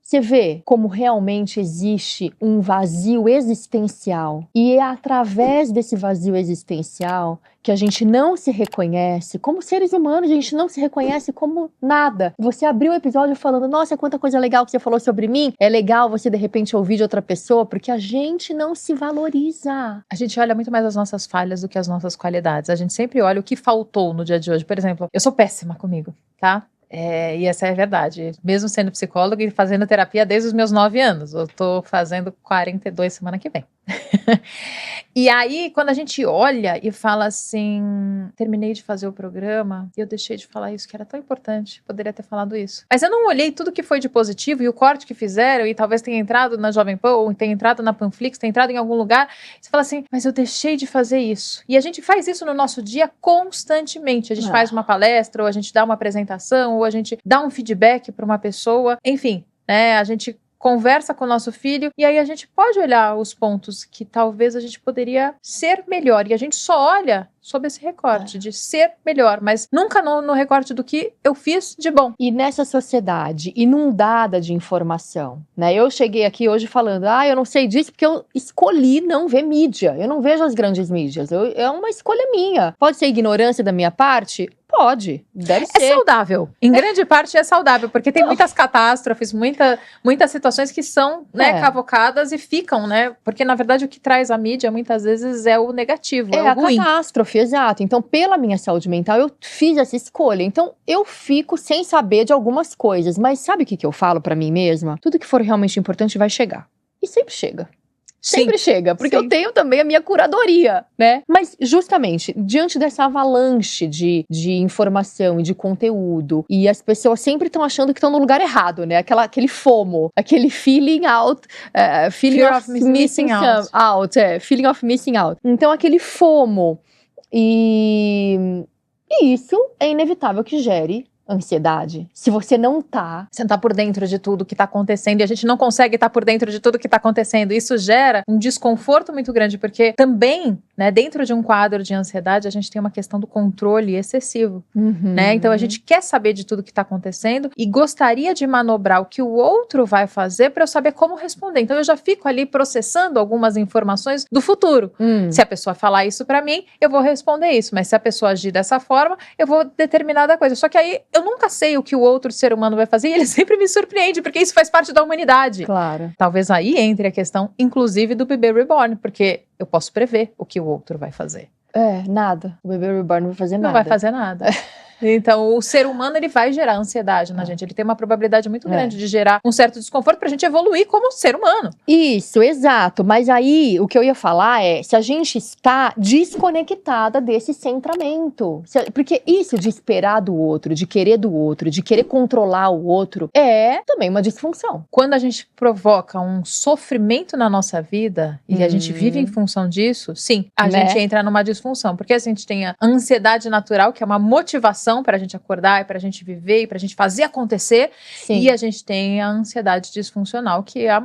Você vê como realmente existe um vazio existencial. E é através desse vazio existencial que a gente não se reconhece. Como seres humanos, a gente não se reconhece como nada. Você abriu o episódio falando, nossa, quanta coisa legal que você falou sobre mim. É legal você, de repente, ouvir de outra pessoa, porque a gente não se valoriza. A gente olha muito mais as nossas falhas do que as nossas qualidades. A gente sempre olha o que faltou no dia de hoje. Por exemplo, eu sou péssima comigo, tá? E essa é a verdade. Mesmo sendo psicóloga e fazendo terapia desde os meus 9 anos. Eu tô fazendo 42 semana que vem. E aí, quando a gente olha e fala assim, terminei de fazer o programa e eu deixei de falar isso, que era tão importante, poderia ter falado isso. Mas eu não olhei tudo que foi de positivo e o corte que fizeram e talvez tenha entrado na Jovem Pan, ou tenha entrado na Panflix, tenha entrado em algum lugar. Você fala assim, mas eu deixei de fazer isso. E a gente faz isso no nosso dia constantemente. A gente faz uma palestra, ou a gente dá uma apresentação, ou a gente dá um feedback para uma pessoa. Enfim, né, a gente conversa com o nosso filho, e aí a gente pode olhar os pontos que talvez a gente poderia ser melhor, e a gente só olha sob esse recorte de ser melhor, mas nunca no recorte do que eu fiz de bom. E nessa sociedade inundada de informação, né? Eu cheguei aqui hoje falando, eu não sei disso porque eu escolhi não ver mídia, eu não vejo as grandes mídias, é uma escolha minha. Pode ser ignorância da minha parte? Pode, deve ser. É saudável, em grande parte é saudável, porque tem muitas catástrofes, muitas situações que são, né, cavocadas e ficam, né, porque na verdade o que traz a mídia muitas vezes é o negativo, é o ruim. É a catástrofe, exato. Então, pela minha saúde mental, eu fiz essa escolha. Então, eu fico sem saber de algumas coisas, mas sabe o que eu falo pra mim mesma? Tudo que for realmente importante vai chegar. E sempre chega. Sempre chega, porque eu tenho também a minha curadoria, né? Mas, justamente, diante dessa avalanche de informação e de conteúdo, e as pessoas sempre estão achando que estão no lugar errado, né? Aquele FOMO, aquele feeling out, feeling of missing out. Feeling of missing out. Então, aquele FOMO. E isso é inevitável que gere ansiedade. Se você não tá por dentro de tudo que tá acontecendo, e a gente não consegue estar por dentro de tudo que tá acontecendo, isso gera um desconforto muito grande, porque também, né, dentro de um quadro de ansiedade, a gente tem uma questão do controle excessivo, né? Então a gente quer saber de tudo que tá acontecendo e gostaria de manobrar o que o outro vai fazer para eu saber como responder. Então eu já fico ali processando algumas informações do futuro. Se a pessoa falar isso para mim, eu vou responder isso, mas se a pessoa agir dessa forma, eu vou determinada coisa. Só que aí eu nunca sei o que o outro ser humano vai fazer e ele sempre me surpreende, porque isso faz parte da humanidade. Claro. Talvez aí entre a questão, inclusive, do bebê reborn, porque eu posso prever o que o outro vai fazer. Nada. O bebê reborn não vai fazer nada. Não vai fazer nada. Então, o ser humano, ele vai gerar ansiedade na gente. Ele tem uma probabilidade muito grande de gerar um certo desconforto pra gente evoluir como ser humano. Isso, exato. Mas aí, o que eu ia falar é, se a gente está desconectada desse centramento. Porque isso de esperar do outro, de querer controlar o outro, é também uma disfunção. Quando a gente provoca um sofrimento na nossa vida, e a gente vive em função disso, sim, a gente entra numa disfunção. Porque a gente tem a ansiedade natural, que é uma motivação para a gente acordar, e para a gente viver, e para a gente fazer acontecer. Sim. E a gente tem a ansiedade disfuncional, que a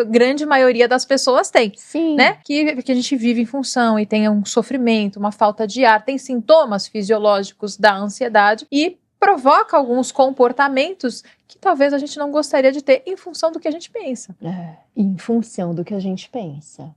grande maioria das pessoas tem. Sim. Né? Que a gente vive em função e tem um sofrimento, uma falta de ar, tem sintomas fisiológicos da ansiedade e provoca alguns comportamentos que talvez a gente não gostaria de ter em função do que a gente pensa. Em função do que a gente pensa.